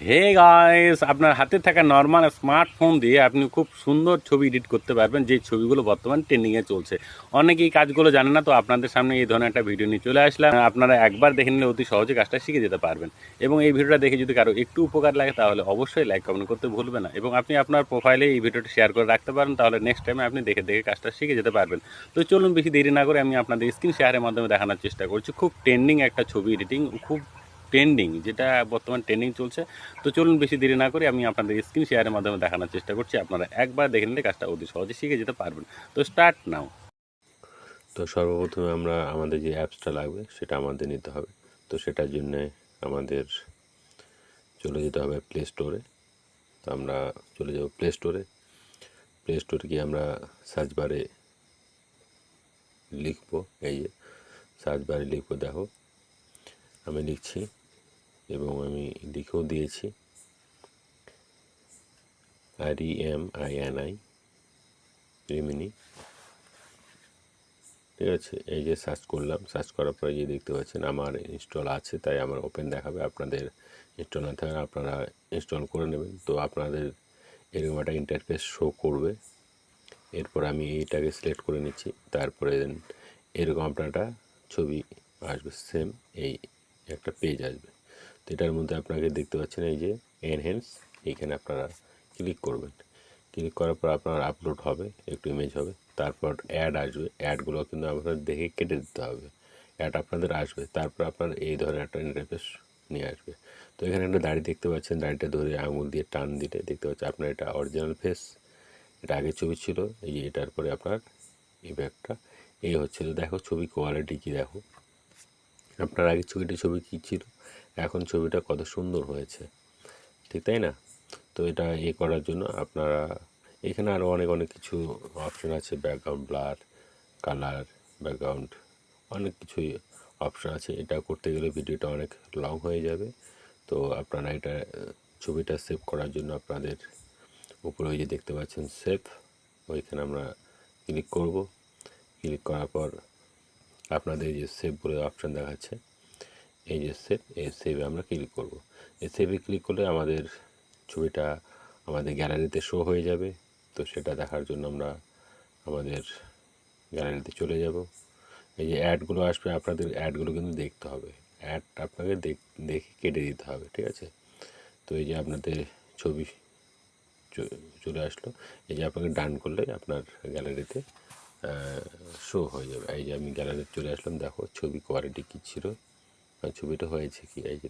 Hey guys, আপনার হাতে থাকা নর্মাল স্মার্টফোন দিয়ে আপনি খুব সুন্দর ছবি এডিট করতে পারবেন, যে ছবিগুলো বর্তমান ট্রেন্ডিংয়ে চলছে। অনেকেই কাজগুলো জানে না, তো আপনাদের সামনে এই ধরনের একটা ভিডিও নিয়ে চলে আসলাম। আপনারা একবার দেখে নিলে অতি সহজে কাজটা শিখে যেতে পারবেন। এবং এই ভিডিওটা দেখে যদি কারো একটু উপকার লাগে তাহলে অবশ্যই লাইক কমেন্ট করতে ভুলবেন না, এবং আপনি আপনার প্রোফাইলে এই ভিডিওটি শেয়ার করে রাখতে পারেন, তাহলে নেক্সট টাইমে আপনি দেখে দেখে কাজটা শিখে যেতে পারবেন। তো চলুন বেশি দেরি না করে আমি আপনাদের স্ক্রিন শেয়ারের মাধ্যমে দেখানোর চেষ্টা করছি খুব ট্রেন্ডিং একটা ছবি এডিটিং, খুব ট্রেন্ডিং, যেটা বর্তমান ট্রেন্ডিং চলছে। তো চলুন বেশি দেরি না করে আমি আপনাদের স্ক্রিন শেয়ারের মাধ্যমে দেখানোর চেষ্টা করছি, আপনারা একবার দেখে নিলে কাজটা অতি সহজে শিখে যেতে পারবেন। তো স্টার্ট নাও। তো সর্বপ্রথমে আমরা আমাদের যে অ্যাপসটা লাগবে সেটা আমাদের নিতে হবে। তো সেটার জন্যে আমাদের চলে যেতে হবে প্লে স্টোরে। তো আমরা চলে যাব প্লে স্টোরে। প্লে স্টোরে গিয়ে আমরা সার্চ বারে লিখবো, এই যে সার্চ বারে লিখবো, দেখো আমি লিখছি এবং আমি লিখেও দিয়েছি REMINI, রিমিনি। ঠিক আছে, এই যে সার্চ করলাম, সার্চ করার পরে যে দেখতে পাচ্ছেন আমার ইনস্টল আছে, তাই আমার ওপেন দেখাবে। আপনাদের ইনস্টল না থাকলে আপনারা ইনস্টল করে নেবেন। তো আপনাদের এরকম একটা ইন্টারফেস শো করবে। এরপর আমি এইটাকে সিলেক্ট করে নিচ্ছি, তারপরে এরকম আপনার একটা ছবি আসবে, সেম এই একটা পেজ আসবে। তো এটার মধ্যে আপনাকে দেখতে পাচ্ছেন এই যে এনহ্যান্স, এইখানে আপনারা ক্লিক করবেন। ক্লিক করার পর আপনার আপলোড হবে, একটু ইমেজ হবে, তারপর অ্যাড আসবে। অ্যাডগুলো কিন্তু আপনাদের দেখে কেটে দিতে হবে। অ্যাড আপনাদের আসবে, তারপর আপনার এই ধরনের একটা ইন্টারফেস নিয়ে আসবে। তো এখানে একটা দাড়ি দেখতে পাচ্ছেন, দাড়িটা ধরে আঙুল দিয়ে টান দিলে দেখতে পাচ্ছেন আপনার এটা অরিজিনাল ফেস, এটা আগের ছবি ছিল। এই যে এটার পরে আপনার ইফেক্টটা এই হচ্ছে। তো দেখো ছবি কোয়ালিটি কী, দেখো আপনার আগের ছবি কী ছিল, এখন ছবিটা কত সুন্দর হয়েছে, ঠিক তাই না? তো এটা করার জন্য আপনারা এখানে আরও অনেক অনেক কিছু অপশন আছে, ব্যাকগ্রাউন্ড ব্লার, কালার, ব্যাকগ্রাউন্ড, অনেক কিছুই অপশন আছে। এটা করতে গেলে ভিডিওটা অনেক লং হয়ে যাবে। তো আপনারা এটা ছবিটা সেভ করার জন্য আপনাদের উপরে ওই যে দেখতে পাচ্ছেন সেভ, ওইখানে আমরা ক্লিক করব। ক্লিক করার পর আপনাদের যে সেভ বলে অপশান দেখাচ্ছে, এই যে সেভ, এই সেভে আমরা ক্লিক করব। এই সেভে ক্লিক করলে আমাদের ছবিটা আমাদের গ্যালারিতে শো হয়ে যাবে। তো সেটা দেখার জন্য আমরা আমাদের গ্যালারিতে চলে যাব। এই যে অ্যাডগুলো আসবে, আপনাদের অ্যাডগুলো কিন্তু দেখতে হবে। অ্যাড আপনাকে দেখে কেটে দিতে হবে, ঠিক আছে? তো এই যে আপনাদের ছবি চলে আসলো। এই যে আপনাকে ডান করলে আপনার গ্যালারিতে শো হয়ে যাবে। এই যে আমি গ্যালারিতে চলে আসলাম, দেখো ছবি কোয়ালিটি কী ছিল, ছবিটা হয়েছে কি, এই যে